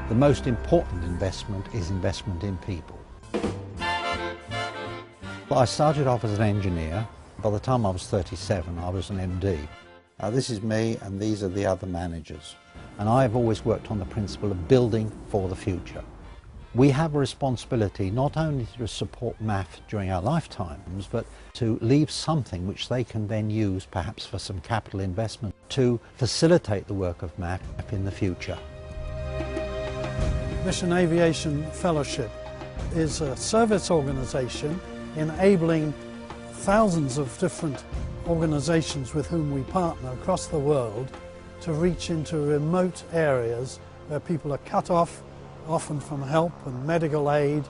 The most important investment is investment in people. I started off as an engineer. By the time I was 37, I was an MD. This is me, and these are the other managers. And I've always worked on the principle of building for the future. We have a responsibility not only to support MAF during our lifetimes, but to leave something which they can then use, perhaps for some capital investment, to facilitate the work of MAF in the future. Mission Aviation Fellowship is a service organisation enabling thousands of different organisations with whom we partner across the world to reach into remote areas where people are cut off, often from help and medical aid.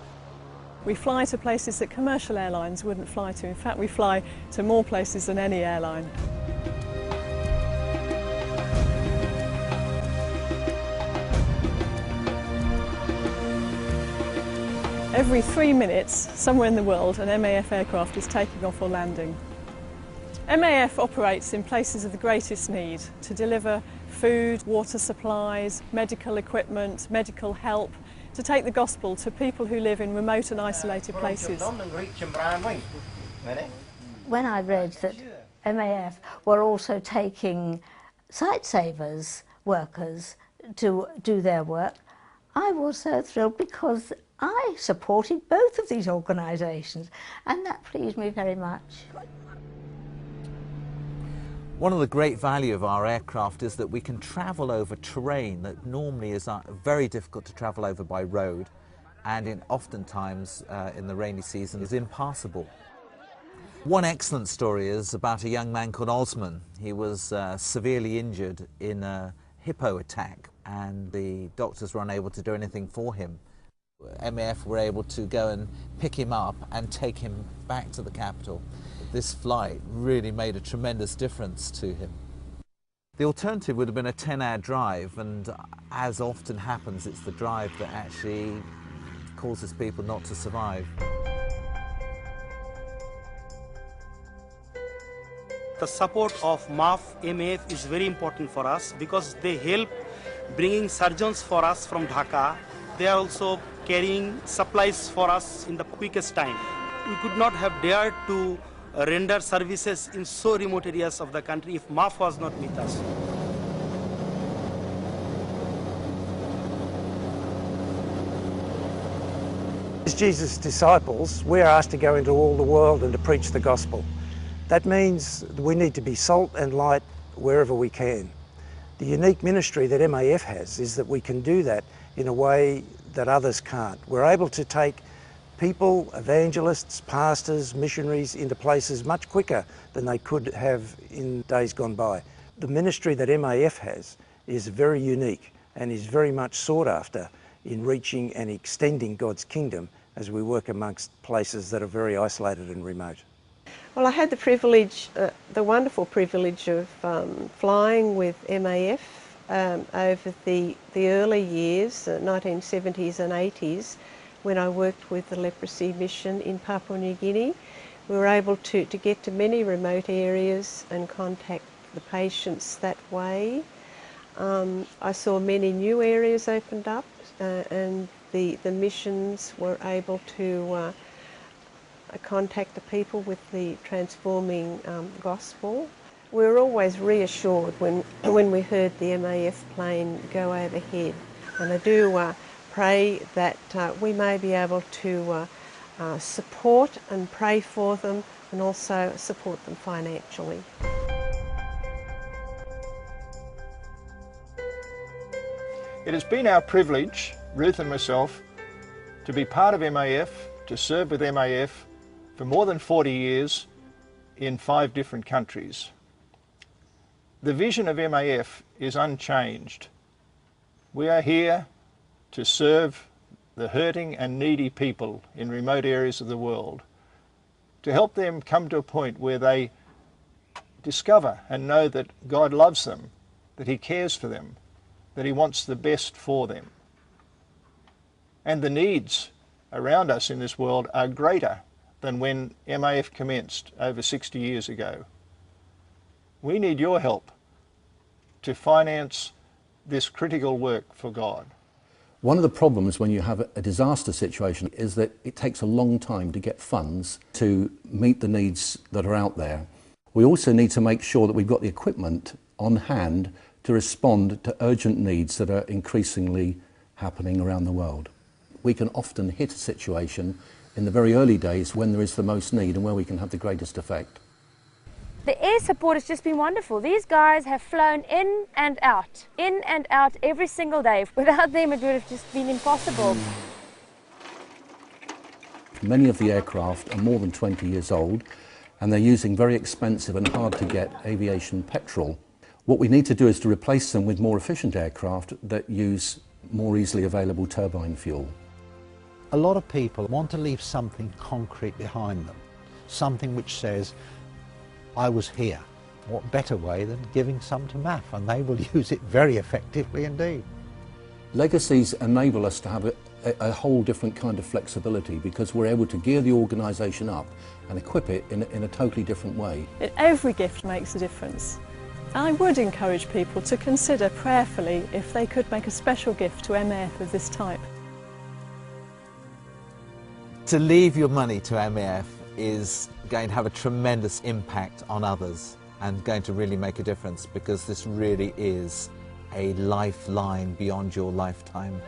We fly to places that commercial airlines wouldn't fly to. In fact, we fly to more places than any airline. Every 3 minutes, somewhere in the world, an MAF aircraft is taking off or landing. MAF operates in places of the greatest need to deliver food, water supplies, medical equipment, medical help, to take the gospel to people who live in remote and isolated places. When I read that MAF were also taking site-savers workers to do their work, I was so thrilled because I supported both of these organisations, and that pleased me very much. One of the great value of our aircraft is that we can travel over terrain that normally is very difficult to travel over by road, and oftentimes in the rainy season is impassable. One excellent story is about a young man called Osman. He was severely injured in a hippo attack, and the doctors were unable to do anything for him. MAF were able to go and pick him up and take him back to the capital. This flight really made a tremendous difference to him. The alternative would have been a 10-hour drive, and as often happens, it's the drive that actually causes people not to survive. The support of MAF is very important for us because they help bringing surgeons for us from Dhaka. They are also carrying supplies for us in the quickest time. We could not have dared to render services in so remote areas of the country if MAF was not with us. As Jesus' disciples, we are asked to go into all the world and to preach the gospel. That means we need to be salt and light wherever we can. The unique ministry that MAF has is that we can do that in a way that others can't. We're able to take people, evangelists, pastors, missionaries into places much quicker than they could have in days gone by. The ministry that MAF has is very unique and is very much sought after in reaching and extending God's kingdom as we work amongst places that are very isolated and remote. Well, I had the privilege, the wonderful privilege of flying with MAF over the early years, 1970s and 80s, when I worked with the leprosy mission in Papua New Guinea. We were able to get to many remote areas and contact the patients that way. I saw many new areas opened up, and the missions were able to contact the people with the transforming gospel. We were always reassured when we heard the MAF plane go overhead, and I do pray that we may be able to support and pray for them and also support them financially. It has been our privilege, Ruth and myself, to be part of MAF, to serve with MAF for more than 40 years in 5 different countries. The vision of MAF is unchanged. We are here to serve the hurting and needy people in remote areas of the world, to help them come to a point where they discover and know that God loves them, that He cares for them, that He wants the best for them. And the needs around us in this world are greater than when MAF commenced over 60 years ago. We need your help to finance this critical work for God. One of the problems when you have a disaster situation is that it takes a long time to get funds to meet the needs that are out there. We also need to make sure that we've got the equipment on hand to respond to urgent needs that are increasingly happening around the world. We can often hit a situation in the very early days when there is the most need and where we can have the greatest effect. The air support has just been wonderful. These guys have flown in and out every single day. Without them it would have just been impossible. Many of the aircraft are more than 20 years old and they're using very expensive and hard to get aviation petrol. What we need to do is to replace them with more efficient aircraft that use more easily available turbine fuel. A lot of people want to leave something concrete behind them, something which says, I was here. What better way than giving some to MAF, and they will use it very effectively indeed. Legacies enable us to have a whole different kind of flexibility because we're able to gear the organisation up and equip it in a totally different way. Every gift makes a difference. I would encourage people to consider prayerfully if they could make a special gift to MAF of this type. To leave your money to MAF is going to have a tremendous impact on others and going to really make a difference, because this really is a lifeline beyond your lifetime.